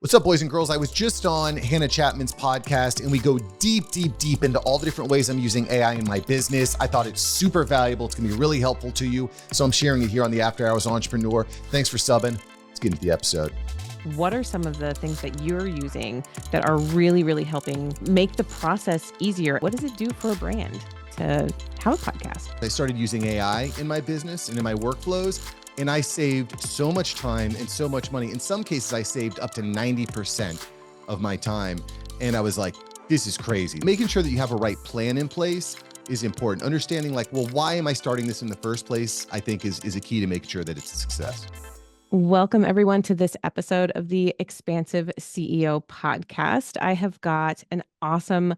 What's up, boys and girls? I was just on Hannah Chapman's podcast, and we go deep into all the different ways I'm using AI in my business. I thought it's super valuable. It's going to be really helpful to you. So I'm sharing it here on the After Hours Entrepreneur. Thanks for subbing. Let's get into the episode. What are some of the things that you're using that are really helping make the process easier? What does it do for a brand to have a podcast? I started using AI in my business and in my workflows, and I saved so much time and so much money. In some cases, I saved up to 90% of my time. And I was like, this is crazy. Making sure that you have a right plan in place is important. Understanding like, well, why am I starting this in the first place? I think is a key to making sure that it's a success. Welcome, everyone, to this episode of the Expansive CEO podcast. I have got an awesome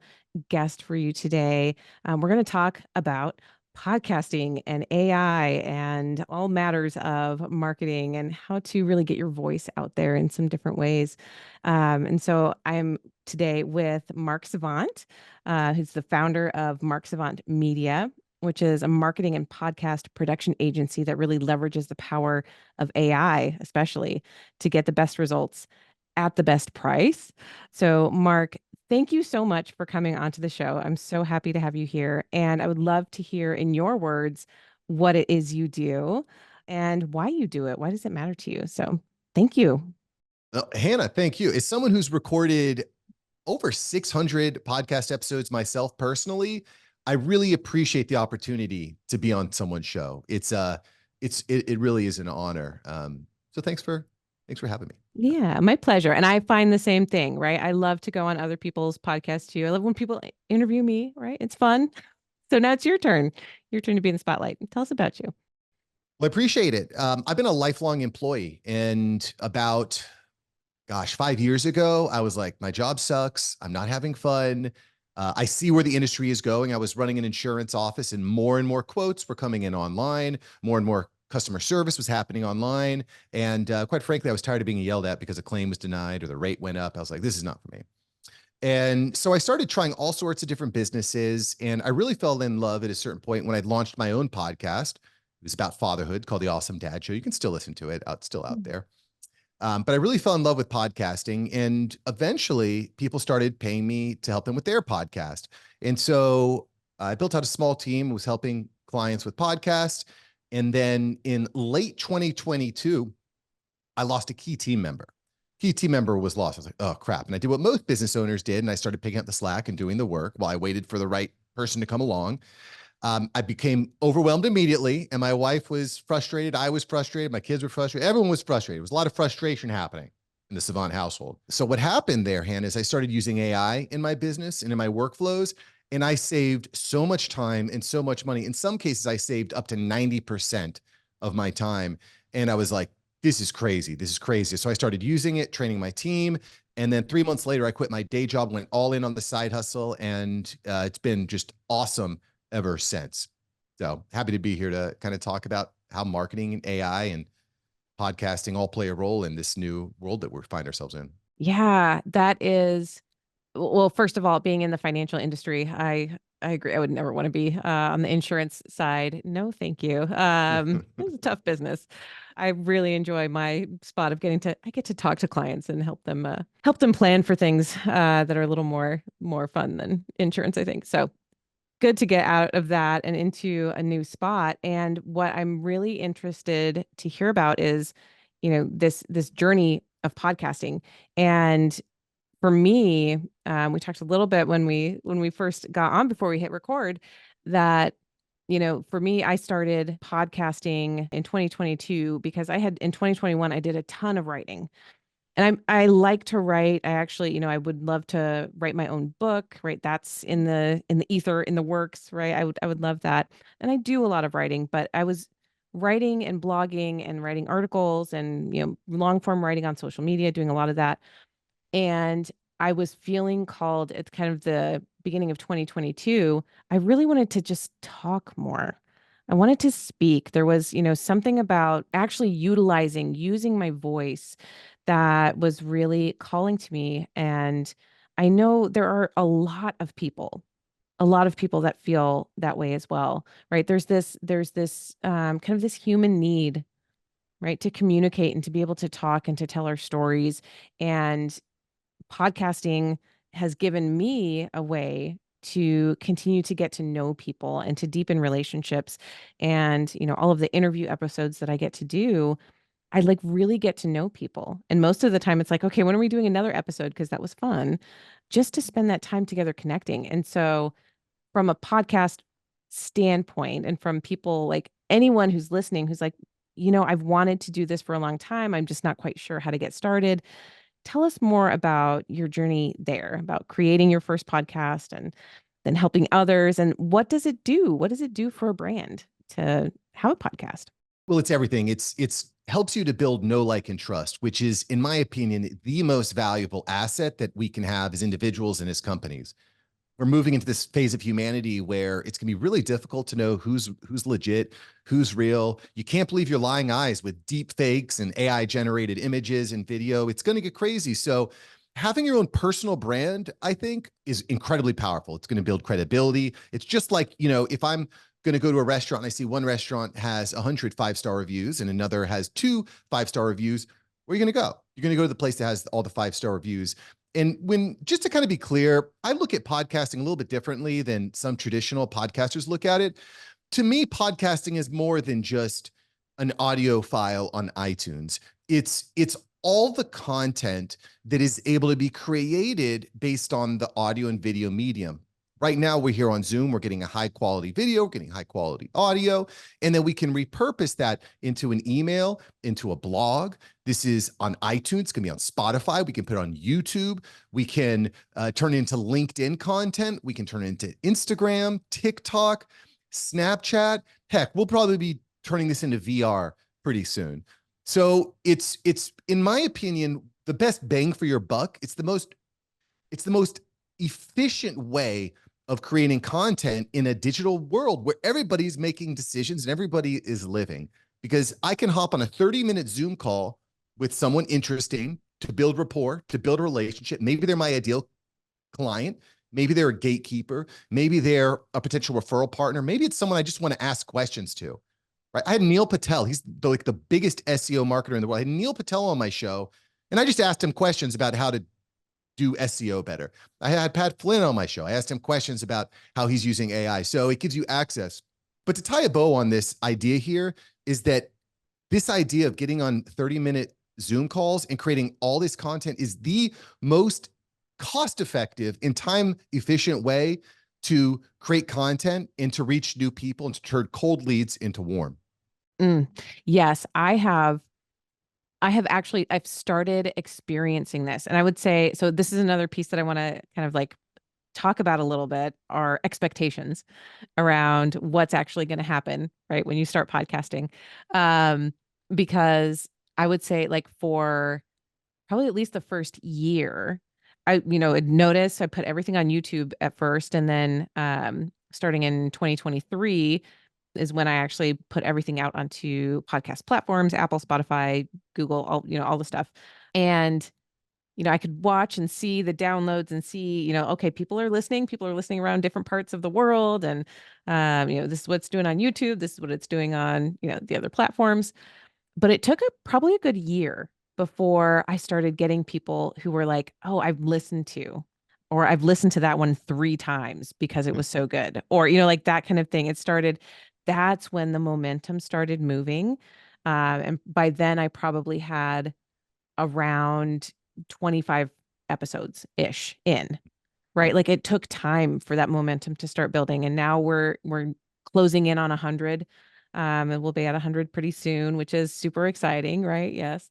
guest for you today. We're going to talk about podcasting and AI and all matters of marketing and how to really get your voice out there in some different ways. And so I'm today with Mark Savant, who's the founder of Mark Savant Media, which is a marketing and podcast production agency that really leverages the power of AI, especially to get the best results at the best price. So, Mark, thank you so much for coming onto the show. I'm so happy to have you here. And I would love to hear in your words what it is you do and why you do it. Why does it matter to you? So thank you. Hannah, thank you. As someone who's recorded over 600 podcast episodes myself personally, I really appreciate the opportunity to be on someone's show. It really is an honor. So thanks for having me. Yeah, my pleasure. And I find the same thing, right? I love to go on other people's podcasts too. I love when people interview me, right? It's fun. So now it's your turn to be in the spotlight. Tell us about you. Well, I appreciate it. I've been a lifelong employee, and about, 5 years ago, I was like, my job sucks. I'm not having fun. I see where the industry is going. I was running an insurance office, and more quotes were coming in online. More and more customer service was happening online. And quite frankly, I was tired of being yelled at because a claim was denied or the rate went up. I was like, this is not for me. And so I started trying all sorts of different businesses. And I really fell in love at a certain point when I launched my own podcast. It was about fatherhood called The Awesome Dad Show. You can still listen to it. It's still out there. But I really fell in love with podcasting, and eventually people started paying me to help them with their podcast. And so I built out a small team, was helping clients with podcasts. And then in late 2022, I lost a key team member. Key team member was lost. I was like, oh crap. And I did what most business owners did. And I started picking up the slack and doing the work while I waited for the right person to come along. I became overwhelmed immediately, and my wife was frustrated. I was frustrated. My kids were frustrated. Everyone was frustrated. There was a lot of frustration happening in the Savant household. So what happened there, Hannah, is I started using AI in my business and in my workflows, and I saved so much time and so much money. In some cases, I saved up to 90% of my time. And I was like, this is crazy. This is crazy. So I started using it, training my team. And then 3 months later, I quit my day job, went all in on the side hustle. And it's been just awesome ever since. So happy to be here to kind of talk about how marketing and AI and podcasting all play a role in this new world that we find ourselves in. Yeah, that is, well, first of all, being in the financial industry, I agree. I would never want to be on the insurance side. No, thank you. It's a tough business. I really enjoy my spot of I get to talk to clients and help them plan for things that are a little more fun than insurance, I think. So good to get out of that and into a new spot. And what I'm really interested to hear about is, this journey of podcasting. And for me, we talked a little bit when we first got on before we hit record that, for me, I started podcasting in 2022 because in 2021, I did a ton of writing. And I like to write. I actually, I would love to write my own book, right? That's in the ether, in the works, right? I would love that. And I do a lot of writing, but I was writing and blogging and writing articles and, long form writing on social media, doing a lot of that. And I was feeling called at kind of the beginning of 2022. I really wanted to just talk more. I wanted to speak. There was, something about actually using my voice that was really calling to me. And I know there are a lot of people that feel that way as well, right? There's this kind of this human need right? To communicate and to be able to talk and to tell our stories. And podcasting has given me a way to continue to get to know people and to deepen relationships. And, all of the interview episodes that I get to do, I like really get to know people. And most of the time it's like, okay, when are we doing another episode? Because that was fun just to spend that time together connecting. And so, from a podcast standpoint, and from people like anyone who's listening who's like, I've wanted to do this for a long time, I'm just not quite sure how to get started. Tell us more about your journey there, about creating your first podcast and then helping others. And what does it do? What does it do for a brand to have a podcast? Well, it's everything. It's helps you to build know, like, and trust, which is, in my opinion, the most valuable asset that we can have as individuals and as companies. We're moving into this phase of humanity where it's going to be really difficult to know who's legit, who's real. You can't believe your lying eyes with deep fakes and AI generated images and video. It's going to get crazy. So having your own personal brand, I think, is incredibly powerful. It's going to build credibility. It's just like, if I'm going to go to a restaurant and I see one restaurant has 100 5-star reviews and another has 2 5-star reviews, where are you going to go? You're going to go to the place that has all the 5-star reviews. And just to kind of be clear, I look at podcasting a little bit differently than some traditional podcasters look at it. To me, podcasting is more than just an audio file on iTunes. It's all the content that is able to be created based on the audio and video medium. Right now, we're here on Zoom. We're getting a high quality video, we're getting high quality audio, and then we can repurpose that into an email, into a blog. This is on iTunes. It's going to be on Spotify. We can put it on YouTube. We can turn it into LinkedIn content. We can turn it into Instagram, TikTok, Snapchat. Heck, we'll probably be turning this into VR pretty soon. So it's in my opinion, the best bang for your buck. It's the most efficient way of creating content in a digital world where everybody's making decisions and everybody is living. Because I can hop on a 30-minute Zoom call with someone interesting to build rapport, to build a relationship. Maybe they're my ideal client. Maybe they're a gatekeeper. Maybe they're a potential referral partner. Maybe it's someone I just want to ask questions to. Right? I had Neil Patel. He's the biggest SEO marketer in the world. I had Neil Patel on my show, and I just asked him questions about how to do SEO better. I had Pat Flynn on my show. I asked him questions about how he's using AI. So it gives you access. But to tie a bow on this idea here is that this idea of getting on 30-minute Zoom calls and creating all this content is the most cost-effective and time-efficient way to create content and to reach new people and to turn cold leads into warm. Yes, I've started experiencing this. And I would say, so this is another piece that I want to kind of like talk about a little bit, are expectations around what's actually going to happen, right? When you start podcasting. Because I would say, like, for probably at least the first year, I'd notice I put everything on YouTube at first. And then starting in 2023, is when I actually put everything out onto podcast platforms, Apple, Spotify, Google, all the stuff. And, I could watch and see the downloads and see, okay, people are listening around different parts of the world. And, this is what it's doing on YouTube. This is what it's doing on, the other platforms. But it took probably a good year before I started getting people who were like, oh, I've listened to that one 3 times because it was so good. Or, like that kind of thing. That's when the momentum started moving. And by then I probably had around 25 episodes ish in, right? Like, it took time for that momentum to start building. And now we're closing in on 100. And we'll be at 100 pretty soon, which is super exciting, right? Yes.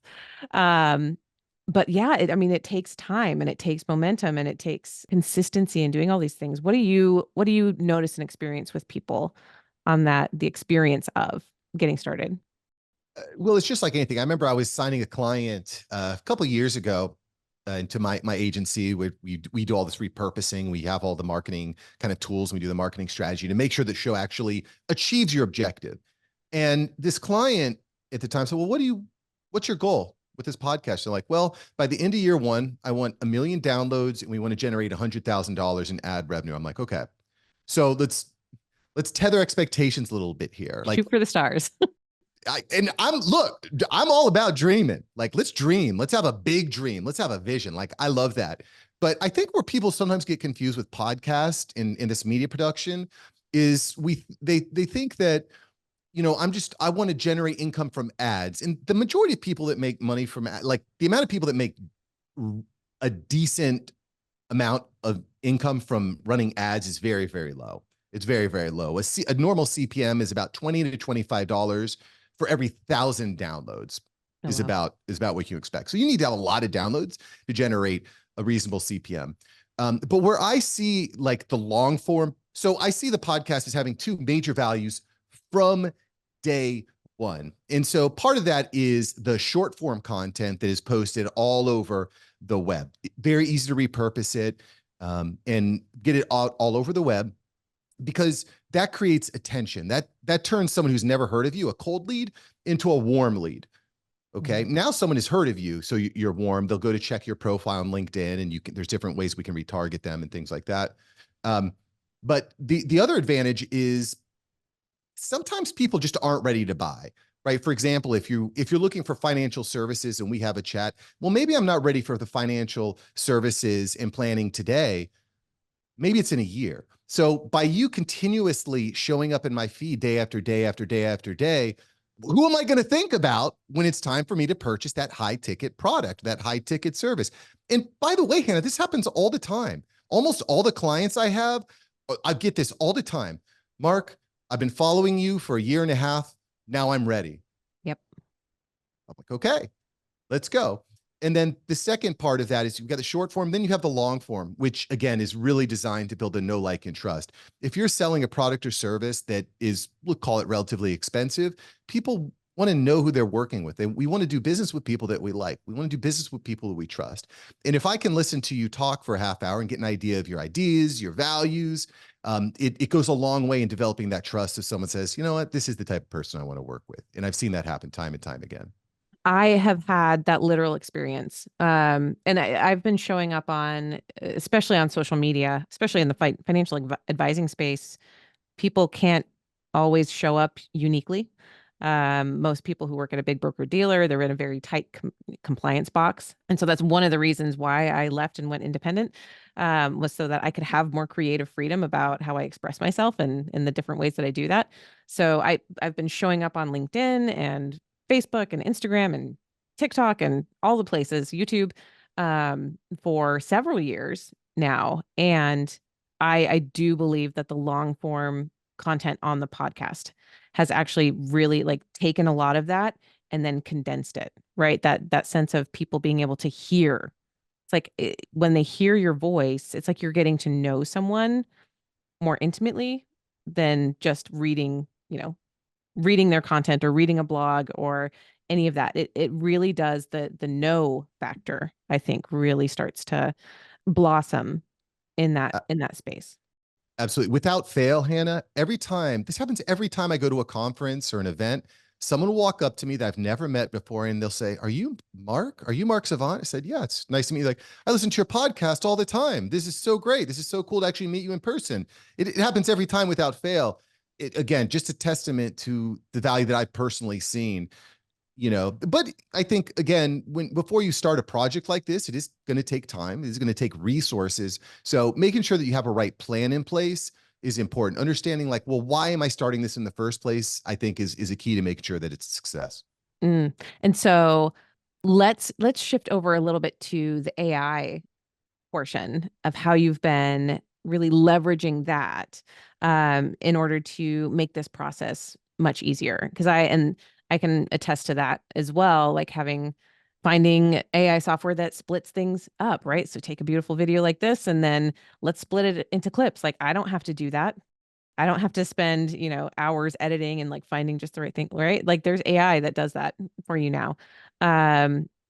But yeah, it takes time, and it takes momentum, and it takes consistency in doing all these things. What do you notice and experience with people on the experience of getting started? Well, it's just like anything. I remember I was signing a client a couple of years ago into my agency where we do all this repurposing. We have all the marketing kind of tools. And we do the marketing strategy to make sure the show actually achieves your objective. And this client at the time said, well, what's your goal with this podcast? They're like, well, by the end of year 1, I want 1 million downloads and we want to generate $100,000 in ad revenue. I'm like, okay, so let's tether expectations a little bit here. Like, Shoot for the stars. I'm all about dreaming. Like, let's dream. Let's have a big dream. Let's have a vision. Like, I love that. But I think where people sometimes get confused with podcast in this media production is they think that, I want to generate income from ads. And the majority of people that make money from like the amount of people that make a decent amount of income from running ads is very, very low. It's very, very low. A normal CPM is about $20 to $25 for every 1,000 downloads. Oh, is wow. about what you expect. So you need to have a lot of downloads to generate a reasonable CPM. But where I see like the long form, so I see the podcast as having two major values from day one. And so part of that is the short form content that is posted all over the web. Very easy to repurpose it and get it all over the web, because that creates attention. That turns someone who's never heard of you, a cold lead, into a warm lead. Okay. Mm-hmm. Now someone has heard of you, so you're warm. They'll go to check your profile on LinkedIn, and there's different ways we can retarget them and things like that. But the other advantage is sometimes people just aren't ready to buy, right? For example, if you're looking for financial services and we have a chat, well, maybe I'm not ready for the financial services and planning today. Maybe it's in a year. So by you continuously showing up in my feed day after day after day after day, who am I going to think about when it's time for me to purchase that high ticket product, that high ticket service? And by the way, Hannah, this happens all the time. Almost all the clients I have, I get this all the time. Mark, I've been following you for a year and a half. Now I'm ready. Yep. I'm like, okay, let's go. And then the second part of that is you've got the short form, then you have the long form, which again is really designed to build a know, like, and trust. If you're selling a product or service that is, we'll call it relatively expensive, people want to know who they're working with. And we want to do business with people that we like. We want to do business with people that we trust. And if I can listen to you talk for a half hour and get an idea of your ideas, your values, it goes a long way in developing that trust. If someone says, you know what, this is the type of person I want to work with. And I've seen that happen time and time again. I have had that literal experience. And I've been showing up on, especially on social media, especially in the financial advising space. People can't always show up uniquely. Most people who work at a big broker dealer, they're in a very tight compliance box. And so that's one of the reasons why I left and went independent, was so that I could have more creative freedom about how I express myself and in the different ways that I do that. So I've been showing up on LinkedIn and Facebook and Instagram and TikTok and all the places, YouTube, for several years now. And I do believe that the long form content on the podcast has actually really like taken a lot of that and then condensed it, right? That sense of people being able to hear. It's like when they hear your voice, it's like you're getting to know someone more intimately than just reading, reading their content or reading a blog or any of that. It really does, the know factor, I think, really starts to blossom in that space. Absolutely. Without fail, Hannah, this happens every time I go to a conference or an event, someone will walk up to me that I've never met before and they'll say, Are you Mark? Are you Mark Savant? I said, yeah, it's nice to meet you. Like, I listen to your podcast all the time. This is so great. This is so cool to actually meet you in person. It happens every time without fail. Again, just a testament to the value that I've personally seen. But I think again, before you start a project like this, it is going to take time. It is going to take resources. So making sure that you have a right plan in place is important. Understanding like, well, why am I starting this in the first place? I think is a key to making sure that it's a success. Mm. And so let's shift over a little bit to the AI portion of how you've been really leveraging that, in order to make this process much easier. Because I can attest to that as well, like finding AI software that splits things up, right? So take a beautiful video like this and then let's split it into clips. Like I don't have to do that. I don't have to spend, hours editing and like finding just the right thing, right? Like there's AI that does that for you now,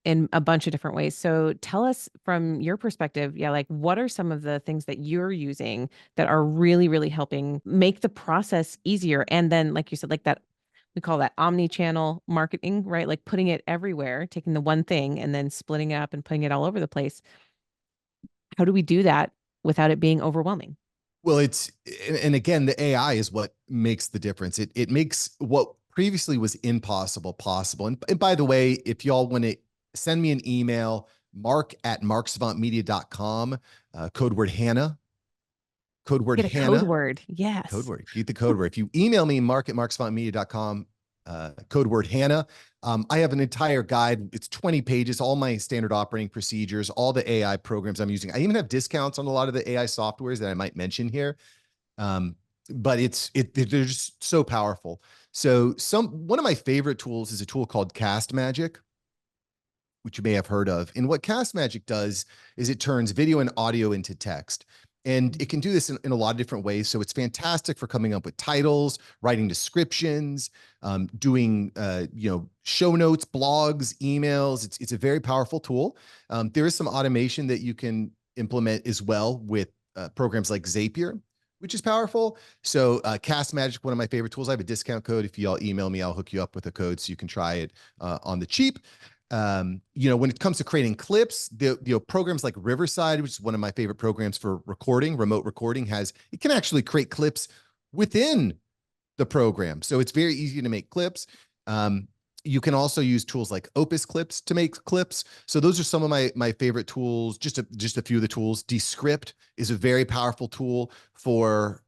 in a bunch of different ways. So tell us from your perspective, yeah, like what are some of the things that you're using that are really, really helping make the process easier? And then, like you said, like that, we call that omni-channel marketing, right? Like putting it everywhere, taking the one thing and then splitting it up and putting it all over the place. How do we do that without it being overwhelming? Well, and again, the AI is what makes the difference. It makes what previously was impossible possible. And by the way, if y'all want to send me an email, mark@marksavantmedia.com, code word Hannah, code word Get a code Hannah, word. code Yes. word, get the code word. If you email me, mark@marksavantmedia.com, code word Hannah, I have an entire guide. It's 20 pages, all my standard operating procedures, all the AI programs I'm using. I even have discounts on a lot of the AI softwares that I might mention here. But they're just so powerful. So one of my favorite tools is a tool called Cast Magic, which you may have heard of. And what Cast Magic does is it turns video and audio into text. And it can do this in a lot of different ways. So it's fantastic for coming up with titles, writing descriptions, doing show notes, blogs, emails. It's a very powerful tool. There is some automation that you can implement as well with programs like Zapier, which is powerful. So Cast Magic, one of my favorite tools. I have a discount code. If y'all email me, I'll hook you up with a code so you can try it on the cheap. When it comes to creating clips, programs like Riverside, which is one of my favorite programs for recording, remote recording, it can actually create clips within the program. So it's very easy to make clips. You can also use tools like Opus clips to make clips. So those are some of my favorite tools, just a few of the tools. Descript is a very powerful tool for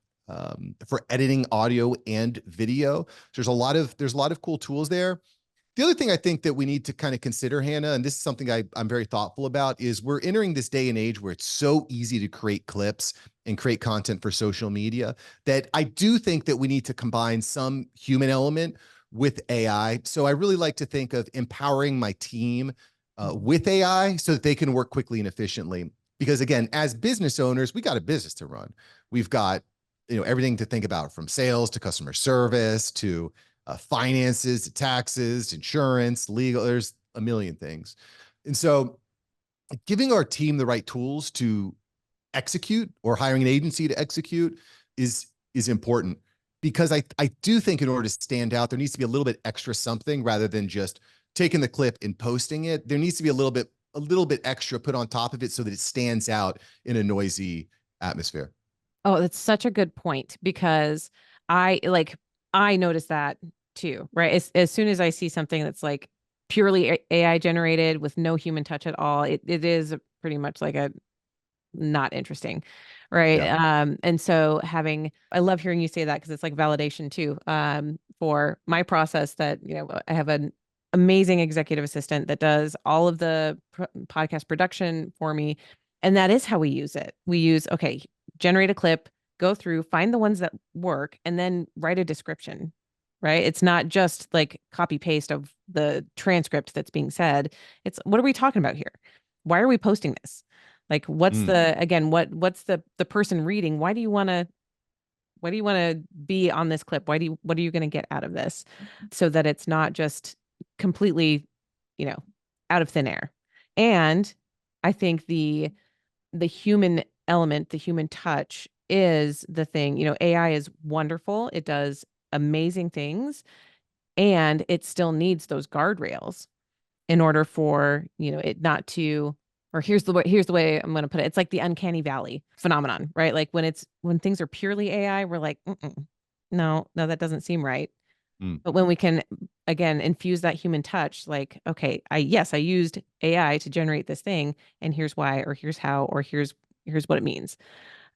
editing audio and video. There's a lot of cool tools there. The other thing I think that we need to kind of consider, Hannah, and this is something I'm very thoughtful about, is we're entering this day and age where it's so easy to create clips and create content for social media that I do think that we need to combine some human element with AI. So I really like to think of empowering my team with AI so that they can work quickly and efficiently. Because again, as business owners, we got a business to run. We've got everything to think about, from sales to customer service to finances, to taxes, insurance, legal. There's a million things. And so giving our team the right tools to execute, or hiring an agency to execute, is important, because I do think in order to stand out, there needs to be a little bit extra something rather than just taking the clip and posting it. There needs to be a little bit extra put on top of it so that it stands out in a noisy atmosphere. Oh, that's such a good point, because I notice that too, right? As soon as I see something that's like purely AI generated with no human touch at all, it is pretty much like a not interesting, right? Yeah. And so I love hearing you say that, because it's like validation too, for my process, that, I have an amazing executive assistant that does all of the podcast production for me. And that is how we use it. We use, okay, generate a clip, go through, find the ones that work, and then write a description, right? It's not just like copy paste of the transcript that's being said. It's, what are we talking about here? Why are we posting this? Like, what's what's the person reading? Why do you want to be on this clip? What are you going to get out of this? So that it's not just completely, out of thin air. And I think the human element, the human touch, is the thing. AI is wonderful. It does amazing things, and it still needs those guardrails in order for, it not to, or here's the way I'm going to put it. It's like the uncanny valley phenomenon, right? Like when things are purely AI, we're like, no, that doesn't seem right. Mm. But when we can, again, infuse that human touch, like, okay, I used AI to generate this thing, and here's why, or here's how, or here's what it means.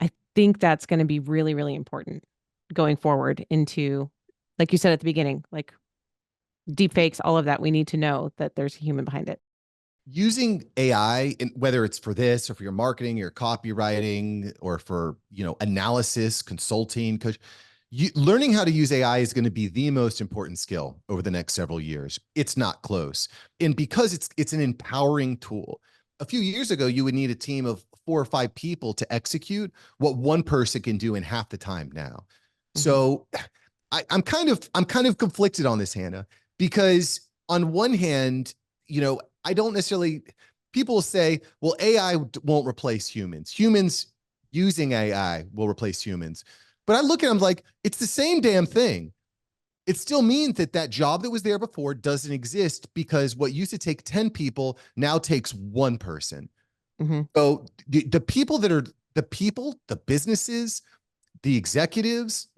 I think that's going to be really, really important going forward into, like you said at the beginning, like deep fakes, all of that. We need to know that there's a human behind it. Using AI, whether it's for this or for your marketing, your copywriting, or for analysis, consulting, coach, learning how to use AI is going to be the most important skill over the next several years. It's not close, and because it's an empowering tool. A few years ago, you would need a team of 4 or 5 people to execute what one person can do in half the time now. Mm-hmm. So I'm kind of conflicted on this, Hannah, because on one hand, I don't necessarily, people say, well, AI won't replace humans. Humans using AI will replace humans. But I look at them like, it's the same damn thing. It still means that job that was there before doesn't exist, because what used to take 10 people now takes 1 person. Mm-hmm. So the people, the businesses, the executives,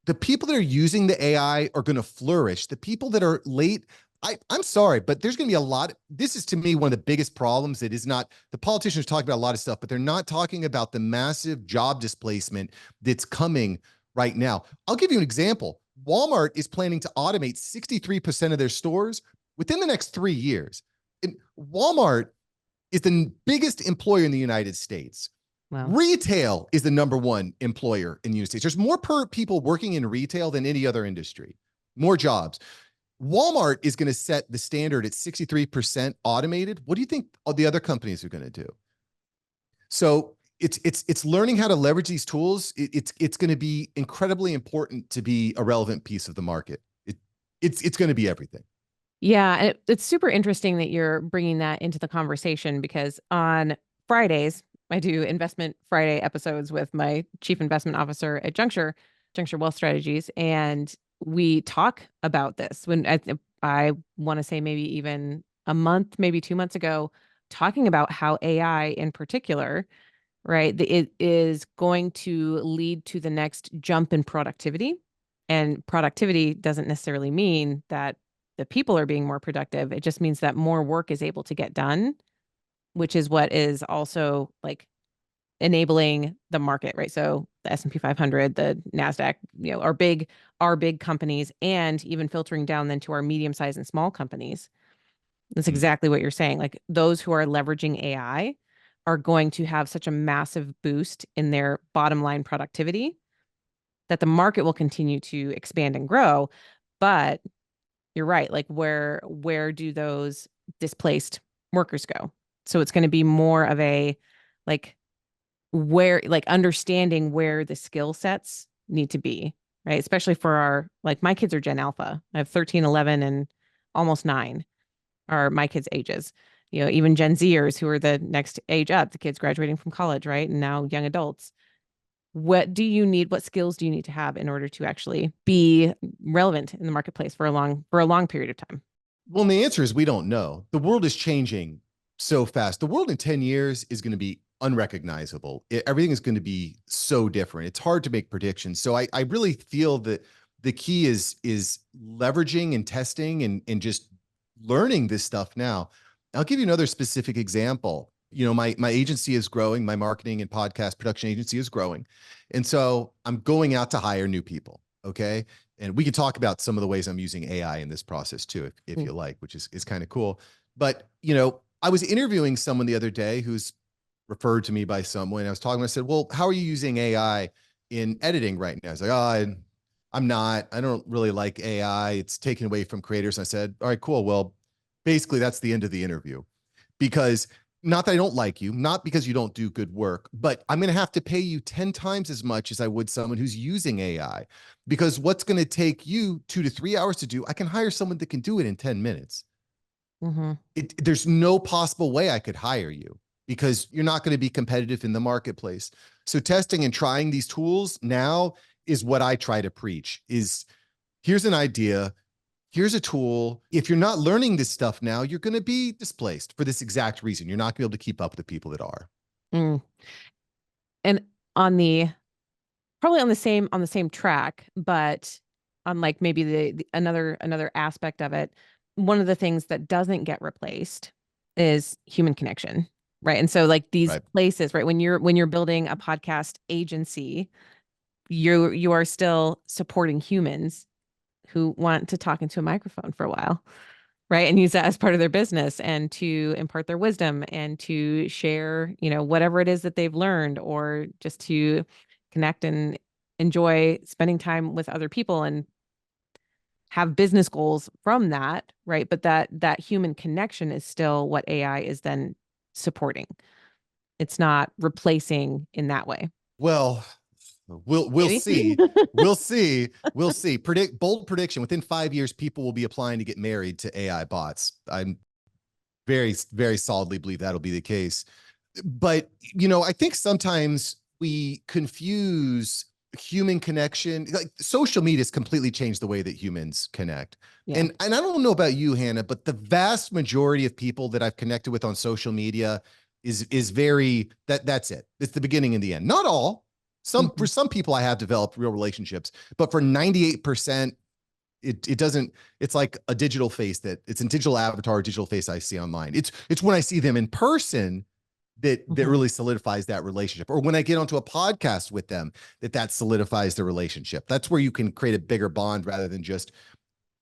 The people that are using the AI are going to flourish. The people that are late, I'm sorry, but there's going to be a lot. This is to me one of the biggest problems. It is not, the politicians talk about a lot of stuff, but they're not talking about the massive job displacement that's coming right now. I'll give you an example. Walmart is planning to automate 63% of their stores within the next 3 years. And Walmart is the biggest employer in the United States. Wow. Retail is the #1 employer in the United States. There's more people working in retail than any other industry, more jobs. Walmart is going to set the standard at 63% automated. What do you think all the other companies are going to do? So it's learning how to leverage these tools. It's going to be incredibly important to be a relevant piece of the market. It's going to be everything. Yeah, and it's super interesting that you're bringing that into the conversation, because on Fridays, I do Investment Friday episodes with my chief investment officer at Juncture Wealth Strategies, and we talk about this. When I want to say maybe even a month, maybe 2 months ago, talking about how AI in particular, right, it is going to lead to the next jump in productivity. And productivity doesn't necessarily mean that the people are being more productive. It just means that more work is able to get done, which is what is also like enabling the market, right? So the S&P 500, the NASDAQ, our big companies, and even filtering down then to our medium-sized and small companies. That's exactly what you're saying. Like, those who are leveraging AI are going to have such a massive boost in their bottom line productivity that the market will continue to expand and grow. But you're right. Like, where do those displaced workers go? So it's going to be more of a like understanding where the skill sets need to be, right? Especially for my kids are Gen Alpha. I have 13, 11, and almost 9 are my kids' ages. Even Gen Zers, who are the next age up, the kids graduating from college, right? And now young adults. What skills do you need to have in order to actually be relevant in the marketplace for a long period of time? Well, and the answer is we don't know. The world is changing so fast. The world in 10 years is going to be unrecognizable. Everything is going to be so different. It's hard to make predictions. So I really feel that the key is leveraging and testing and just learning this stuff now. I'll give you another specific example. My agency is growing. My marketing and podcast production agency is growing. And so I'm going out to hire new people. Okay. And we can talk about some of the ways I'm using AI in this process too, if you like, which is kind of cool. But, I was interviewing someone the other day who's referred to me by someone. I was talking, I said, well, how are you using AI in editing right now? I was like, I'm not, I don't really like AI. It's taken away from creators. And I said, all right, cool. Well, basically that's the end of the interview, because not that I don't like you, not because you don't do good work, but I'm going to have to pay you 10 times as much as I would someone who's using AI, because what's going to take you 2 to 3 hours to do, I can hire someone that can do it in 10 minutes. Mm-hmm. There's no possible way I could hire you, because you're not going to be competitive in the marketplace. So testing and trying these tools now is what I try to preach is, here's an idea. Here's a tool. If you're not learning this stuff now, you're going to be displaced for this exact reason. You're not going to be able to keep up with the people that are. And probably on the same track, but on maybe the another aspect of it, one of the things that doesn't get replaced is human connection, right? And so these places, right, when you're building a podcast agency, you are still supporting humans who want to talk into a microphone for a while, right? And use that as part of their business, and to impart their wisdom, and to share, whatever it is that they've learned, or just to connect and enjoy spending time with other people and have business goals from that, right? But that human connection is still what AI is then supporting. It's not replacing in that way. Well, we'll see. We'll see. Bold prediction. Within 5 years, people will be applying to get married to AI bots. I'm very, very solidly believe that'll be the case. But, I think sometimes we confuse human connection. Like, social media has completely changed the way that humans connect. Yeah. And I don't know about you, Hannah, but the vast majority of people that I've connected with on social media is very, that's it. It's the beginning and the end. Not all. For some people, I have developed real relationships, but for 98%, it doesn't. It's like a digital face it's a digital avatar, digital face I see online. It's when I see them in person that really solidifies that relationship, or when I get onto a podcast with them that solidifies the relationship. That's where you can create a bigger bond rather than just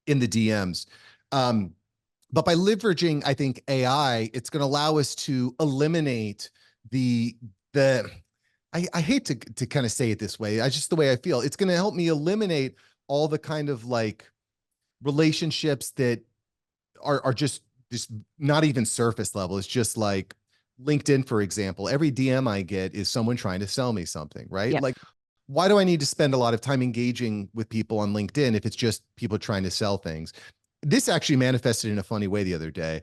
in the DMs. But by leveraging, I think, AI, it's going to allow us to eliminate I hate to kind of say it this way. I just the way I feel. It's going to help me eliminate all the kind of like relationships that are just not even surface level. It's just like LinkedIn, for example. Every DM I get is someone trying to sell me something, right? Yeah. Like, why do I need to spend a lot of time engaging with people on LinkedIn if it's just people trying to sell things? This actually manifested in a funny way the other day.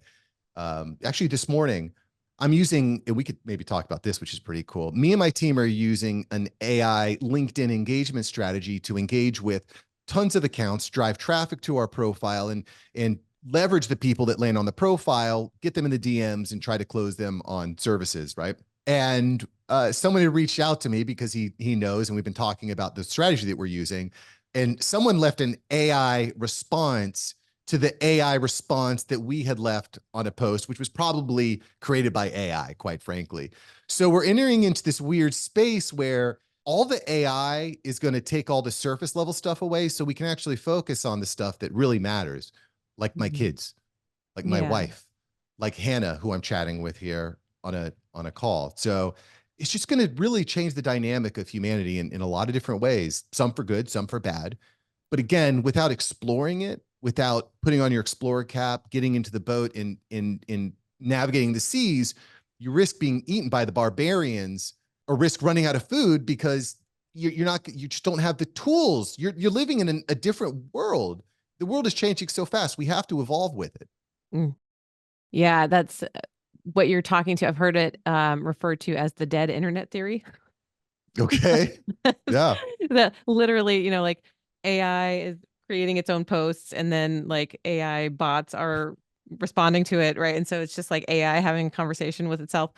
Actually, this morning, I'm using, and we could maybe talk about this, which is pretty cool. Me and my team are using an AI LinkedIn engagement strategy to engage with tons of accounts, drive traffic to our profile, and leverage the people that land on the profile, get them in the DMs, and try to close them on services, right? And someone had reached out to me because he knows, and we've been talking about the strategy that we're using. And someone left an AI response to the AI response that we had left on a post, which was probably created by AI, quite frankly. So we're entering into this weird space where all the AI is going to take all the surface level stuff away so we can actually focus on the stuff that really matters, like my kids, like my wife, like Hannah, who I'm chatting with here on a call. So it's just going to really change the dynamic of humanity in a lot of different ways, some for good, some for bad. But again, without exploring it, without putting on your explorer cap, getting into the boat and in navigating the seas, you risk being eaten by the barbarians or risk running out of food because you just don't have the tools. You're living in a different world. The world is changing so fast. We have to evolve with it. Yeah, that's what you're talking to. I've heard it referred to as the dead internet theory. Okay. Yeah. That literally, like AI is creating its own posts and then like AI bots are responding to it, right? And so it's just like AI having a conversation with itself,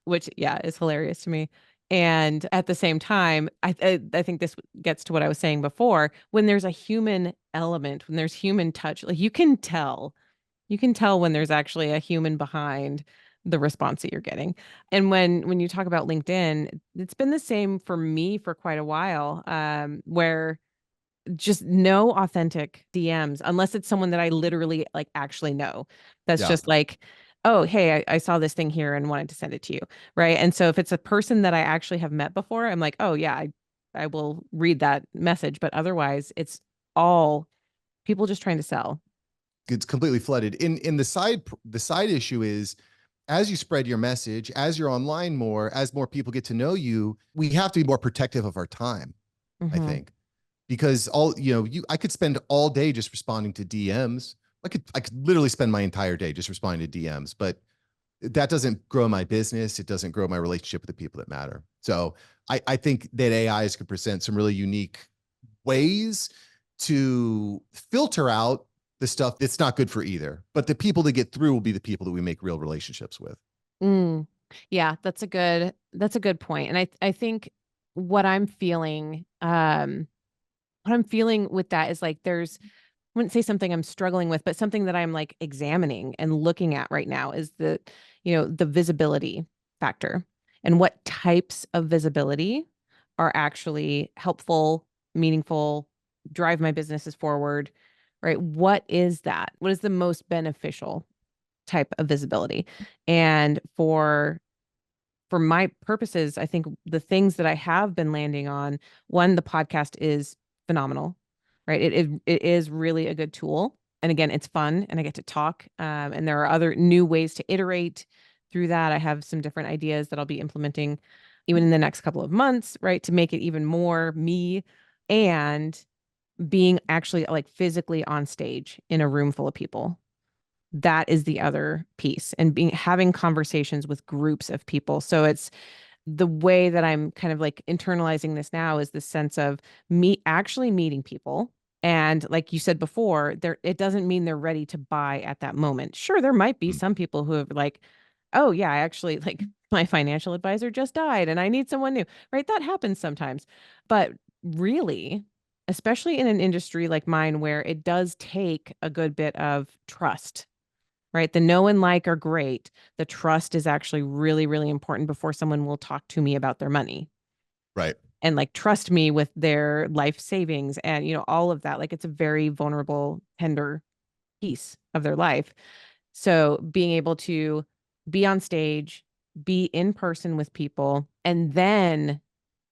which is hilarious to me. And at the same time, I think this gets to what I was saying before. When there's a human element, when there's human touch, like you can tell when there's actually a human behind the response that you're getting. And when you talk about LinkedIn, it's been the same for me for quite a while, where just no authentic DMs unless it's someone that I literally like actually know. That's just like, oh, hey, I saw this thing here and wanted to send it to you, right? And so if it's a person that I actually have met before, I'm like, oh yeah, I will read that message. But otherwise, it's all people just trying to sell. It's completely flooded. In the side issue is, as you spread your message, as you're online more, as more people get to know you, we have to be more protective of our time, I think, because I could spend all day just responding to DMs. I could literally spend my entire day just responding to DMs, but that doesn't grow my business. It doesn't grow my relationship with the people that matter. So I think that AIs could present some really unique ways to filter out the stuff that's not good for either. But the people that get through will be the people that we make real relationships with. Yeah, that's a good point. And I think what I'm feeling, with that is like I wouldn't say something I'm struggling with, but something that I'm like examining and looking at right now is the visibility factor and what types of visibility are actually helpful, meaningful, drive my businesses forward, right? What is that? What is the most beneficial type of visibility? And for my purposes, I think the things that I have been landing on, one, the podcast is phenomenal, right? It is really a good tool. And again, it's fun and I get to talk. And there are other new ways to iterate through that. I have some different ideas that I'll be implementing even in the next couple of months, right? To make it even more me and being actually like physically on stage in a room full of people. That is the other piece, and having conversations with groups of people. So it's the way that I'm kind of like internalizing this now is the sense of me actually meeting people. And like you said before, it doesn't mean they're ready to buy at that moment. Sure, there might be some people who have like, oh yeah, I actually like my financial advisor just died and I need someone new, right? That happens sometimes. But really, especially in an industry like mine where it does take a good bit of trust, right? The know and like are great. The trust is actually really, really important before someone will talk to me about their money Right. and like trust me with their life savings and, all of that. Like it's a very vulnerable, tender piece of their life. So being able to be on stage, be in person with people, and then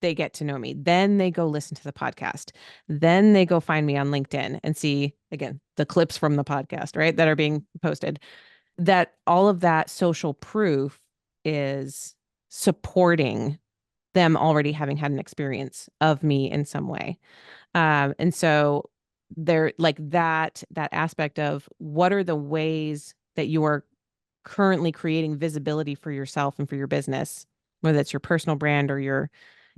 they get to know me. Then they go listen to the podcast. Then they go find me on LinkedIn and see, again, the clips from the podcast, right, that are being posted. That all of that social proof is supporting them already having had an experience of me in some way. And so there, like that aspect of what are the ways that you are currently creating visibility for yourself and for your business, whether it's your personal brand or your,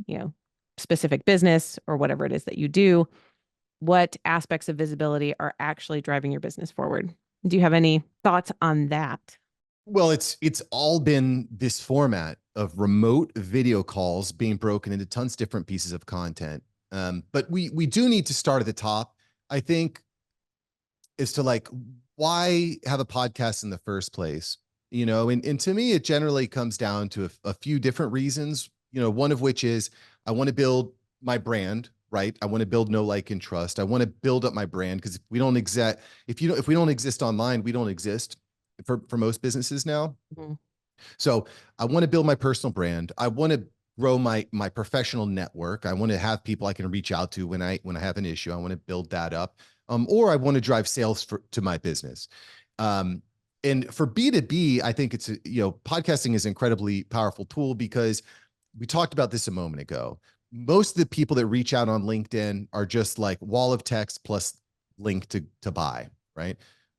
you know, specific business or whatever it is that you do, what aspects of visibility are actually driving your business forward? Do you have any thoughts on that? Well, it's all been this format of remote video calls being broken into tons of different pieces of content. But we do need to start at the top. I think is to like, why have a podcast in the first place? And to me, it generally comes down to a few different reasons. One of which is I want to build my brand, right? I want to build know, like, and trust. I want to build up my brand because if we don't exist online, we don't exist for most businesses now. Mhm. So I want to build my personal brand. I want to grow my professional network. I want to have people I can reach out to when I have an issue. I want to build that up. Or I want to drive sales to my business. And for B2B, I think podcasting is an incredibly powerful tool because we talked about this a moment ago. Most of the people that reach out on LinkedIn are just like wall of text plus link to buy, right?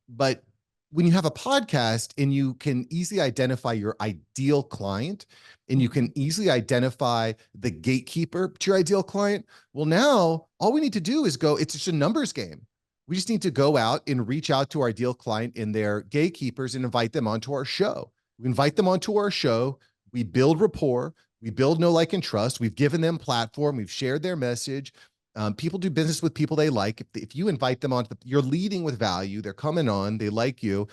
But when you have a podcast and you can easily identify your ideal client and you can easily identify the gatekeeper to your ideal client, well, now all we need to do is it's just a numbers game. We just need to go out and reach out to our ideal client and their gatekeepers and invite them onto our show. We invite them onto our show. We build rapport. We build know, like, and trust. We've given them platform. We've shared their message. People do business with people they like. If you invite them on, you're leading with value. They're coming on. They like you.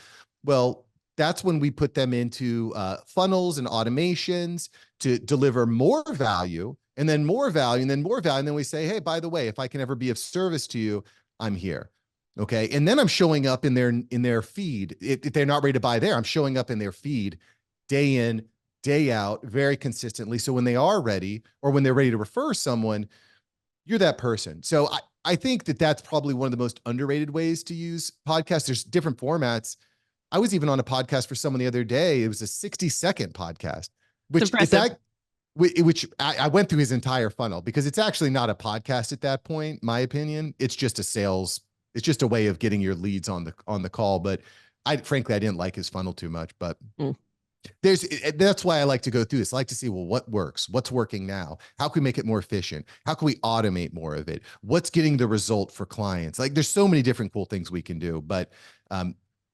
Well, that's when we put them into funnels and automations to deliver more value, and then more value, and then more value. And then we say, hey, by the way, if I can ever be of service to you, I'm here. Okay. And then I'm showing up in their feed. If they're not ready to buy there, I'm showing up in their feed day in, day out, very consistently. So when they are ready, or when they're ready to refer someone, you're that person. So I think that's probably one of the most underrated ways to use podcasts. There's different formats. I was even on a podcast for someone the other day. It was a 60-second podcast, It's impressive. which I went through his entire funnel because it's actually not a podcast at that point, my opinion. It's just it's just a way of getting your leads on the call. But frankly, I didn't like his funnel too much, but Mm. that's why I like to go through this. I like to see, well, what works? What's working now? How can we make it more efficient? How can we automate more of it? What's getting the result for clients? Like, there's so many different cool things we can do. But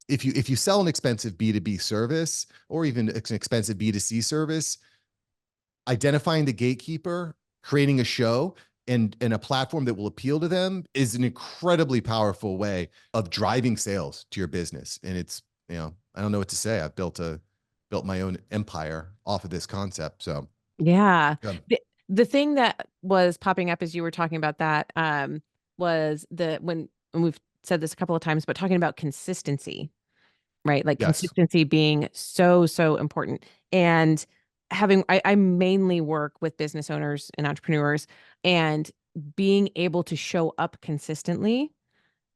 if you sell an expensive B2B service or even an expensive B2C service, identifying the gatekeeper, creating a show and a platform that will appeal to them is an incredibly powerful way of driving sales to your business. And it's, I don't know what to say. I've built my own empire off of this concept. So Yeah. yeah. The thing that was popping up as you were talking about that was and we've said this a couple of times, but talking about consistency, right? Like Yes. consistency being so, so important. And I mainly work with business owners and entrepreneurs, and being able to show up consistently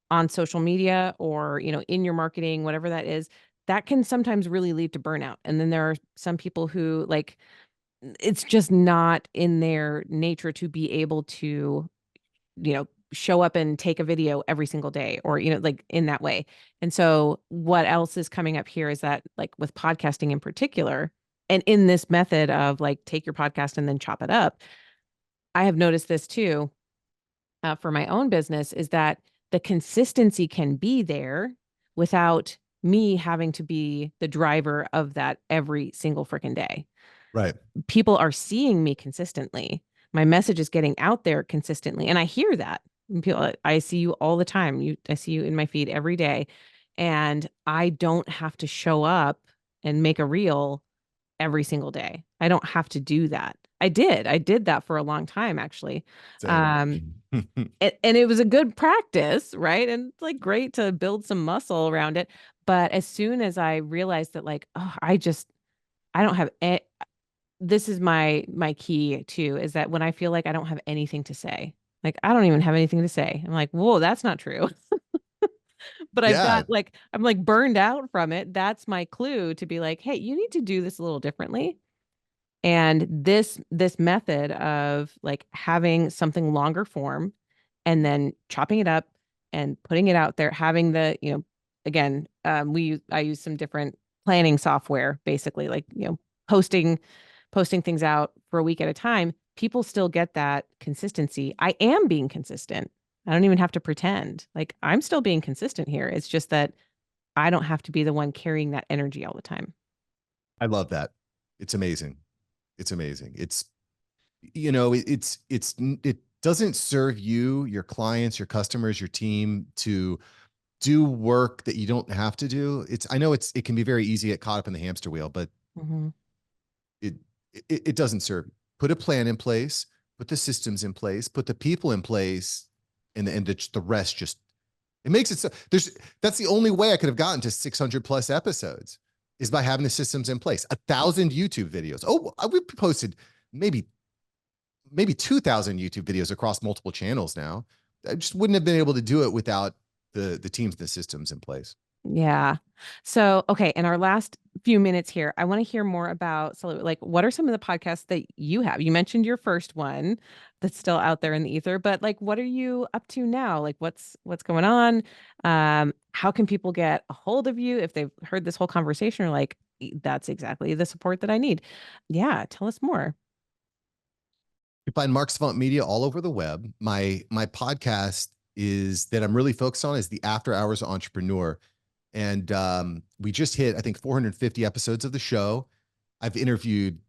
on social media or, in your marketing, whatever that is, that can sometimes really lead to burnout. And then there are some people who like, it's just not in their nature to be able to, show up and take a video every single day or, like in that way. And so what else is coming up here is that like with podcasting in particular, and in this method of like take your podcast and then chop it up, I have noticed this too for my own business is that the consistency can be there without me having to be the driver of that every single freaking day. Right. People are seeing me consistently. My message is getting out there consistently. And I hear that. People, I see you all the time. I see you in my feed every day. And I don't have to show up and make a reel every single day. I don't have to do that. I did that for a long time, actually. Same. Um, and it was a good practice, right? And it's like great to build some muscle around it. But as soon as I realized that, like, oh, I don't have this is my key too, is that when I feel like I don't have anything to say, like I don't even have anything to say, I'm like, whoa, that's not true. But Yeah. I'm like burned out from it. That's my clue to be like, hey, you need to do this a little differently. And this method of like having something longer form and then chopping it up and putting it out there, having the, again, I use some different planning software, basically, like, posting things out for a week at a time. People still get that consistency. I am being consistent. I don't even have to pretend. Like I'm still being consistent here. It's just that I don't have to be the one carrying that energy all the time. I love that. It's amazing. It's amazing. It doesn't serve you, your clients, your customers, your team to do work that you don't have to do. I know it can be very easy to get caught up in the hamster wheel, but Mm-hmm. it, it doesn't serve you. Put a plan in place, put the systems in place, put the people in place, and the rest just, it makes it so that's the only way I could have gotten to 600 plus episodes is by having the systems in place. 1,000 YouTube videos. Oh, we posted maybe 2,000 YouTube videos across multiple channels now. I just wouldn't have been able to do it without the teams and the systems in place. Yeah. So, okay, in our last few minutes here, I want to hear more about, so like, what are some of the podcasts that you have? You mentioned your first one that's still out there in the ether, but like, what are you up to now? Like, what's going on? How can people get a hold of you if they've heard this whole conversation or like, that's exactly the support that I need? Yeah, tell us more. You find Mark Savant Media all over the web. My podcast is that I'm really focused on is the After Hours Entrepreneur. And we just hit, I think, 450 episodes of the show. I've interviewed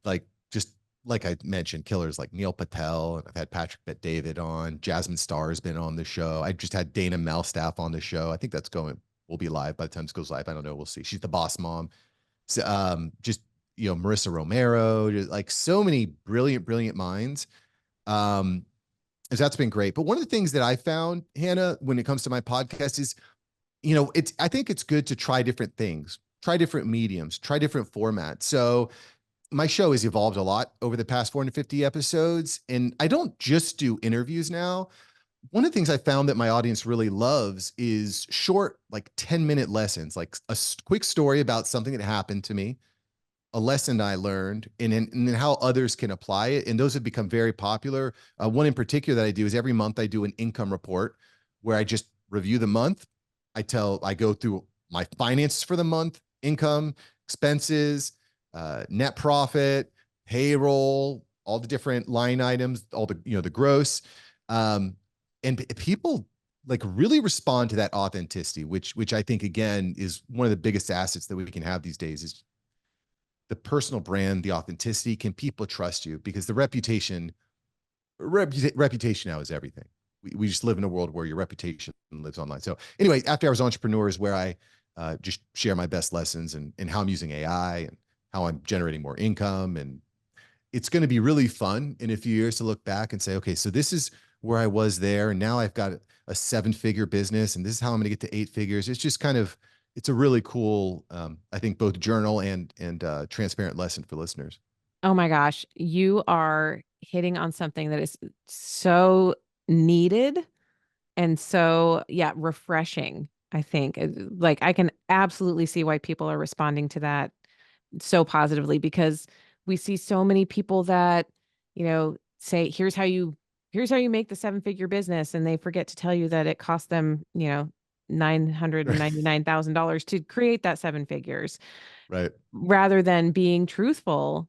just like I mentioned, killers like Neil Patel, and I've had Patrick Bet-David on. Jasmine Starr's been on the show. I just had Dana Malstaff on the show. I think that's will be live by the time this goes live. I don't know. We'll see. She's the boss mom. So, just, Marissa Romero, just like so many brilliant, brilliant minds. Um, that's been great. But one of the things that I found, Hannah, when it comes to my podcast is, I think it's good to try different things, try different mediums, try different formats. So my show has evolved a lot over the past 450 episodes, and I don't just do interviews now. One of the things I found that my audience really loves is short, like 10-minute lessons, like a quick story about something that happened to me, a lesson I learned, and then how others can apply it. And those have become very popular. One in particular that I do is every month I do an income report where I just review the month. I go through my finances for the month, income, expenses, net profit, payroll, all the different line items, all the gross. And people like really respond to that authenticity, which I think again is one of the biggest assets that we can have these days is the personal brand, the authenticity. Can people trust you? Because the reputation now is everything. We just live in a world where your reputation lives online. So anyway, After Hours Entrepreneur is where I just share my best lessons and how I'm using AI and how I'm generating more income. And it's going to be really fun in a few years to look back and say, okay, so this is where I was there. And now I've got a 7-figure business and this is how I'm going to get to 8 figures. It's just it's a really cool, I think both journal and transparent lesson for listeners. Oh my gosh, you are hitting on something that is so needed and so, yeah, refreshing, I think. Like I can absolutely see why people are responding to that so positively because we see so many people that, say, here's how you make the 7-figure business. And they forget to tell you that it cost them, $999,000 to create that 7 figures Right. rather than being truthful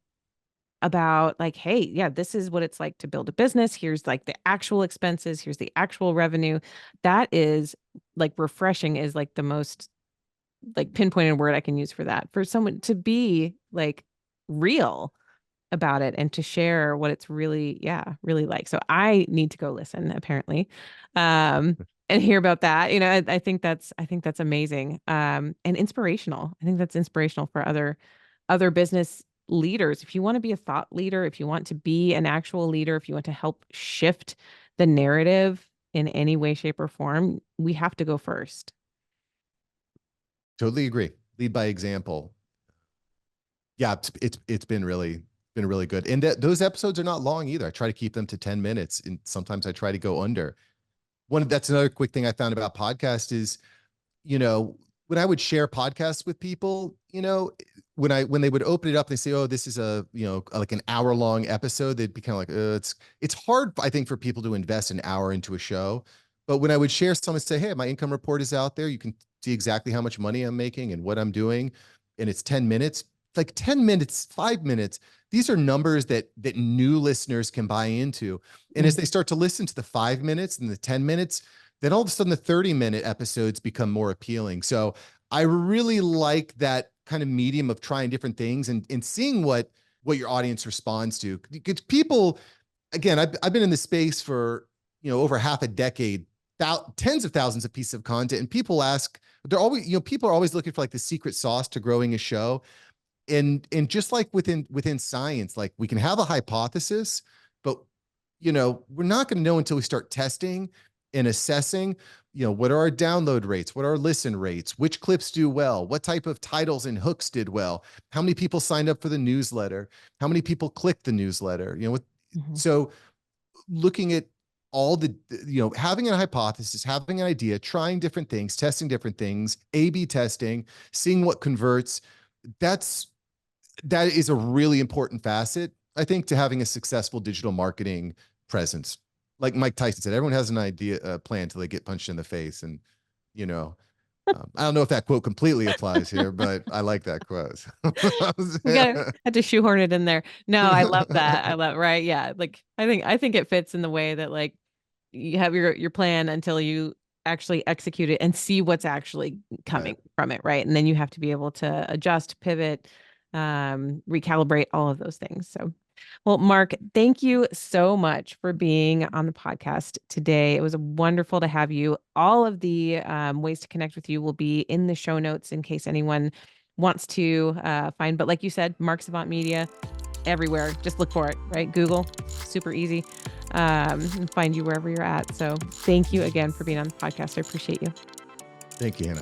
about like, hey, yeah, this is what it's like to build a business. Here's like the actual expenses. Here's the actual revenue. That is like refreshing is like the most like pinpointed word I can use for that. For someone to be like real about it and to share what it's really, really like. So I need to go listen, apparently, and hear about that. I think that's amazing, and inspirational. I think that's inspirational for other business leaders. If you want to be a thought leader, if you want to be an actual leader, if you want to help shift the narrative in any way, shape, or form, we have to go first. Totally agree. Lead by example. Yeah, it's been really good. And those episodes are not long either. I try to keep them to 10 minutes, and sometimes I try to go under. That's another quick thing I found about podcast is, when I would share podcasts with people, when they would open it up, they say, "Oh, this is like an hour long episode." They'd be kind of like, it's hard, I think, for people to invest an hour into a show. But when I would share some and say, "Hey, my income report is out there. You can see exactly how much money I'm making and what I'm doing," and it's 10 minutes, like 10 minutes, 5 minutes. These are numbers that new listeners can buy into. And as they start to listen to the 5 minutes and the 10 minutes, then all of a sudden the 30-minute episodes become more appealing. So I really like that kind of medium of trying different things and seeing what your audience responds to. Because people, again, I've been in this space for, over half a decade, tens of thousands of pieces of content, and people ask, they're always, people are always looking for like the secret sauce to growing a show. And just like within science, like we can have a hypothesis, but we're not going to know until we start testing and assessing, what are our download rates, what are our listen rates, which clips do well, what type of titles and hooks did well, how many people signed up for the newsletter, how many people clicked the newsletter, so looking at all the, having a hypothesis, having an idea, trying different things, testing different things, A/B testing, seeing what converts. That is a really important facet, I think, to having a successful digital marketing presence. Like Mike Tyson said, everyone has an idea, a plan until they get punched in the face. And, I don't know if that quote completely applies here, but I like that quote. Had to shoehorn it in there. No, I love that. Right. Yeah. Like, I think it fits in the way that, like, you have your plan until you actually execute it and see what's actually coming from it. Right. And then you have to be able to adjust, pivot, recalibrate, all of those things. So, well, Mark, thank you so much for being on the podcast today. It was wonderful to have you. All of the ways to connect with you will be in the show notes in case anyone wants to find. But like you said, Mark Savant Media, everywhere. Just look for it, right? Google, super easy. And find you wherever you're at. So thank you again for being on the podcast. I appreciate you. Thank you, Hannah.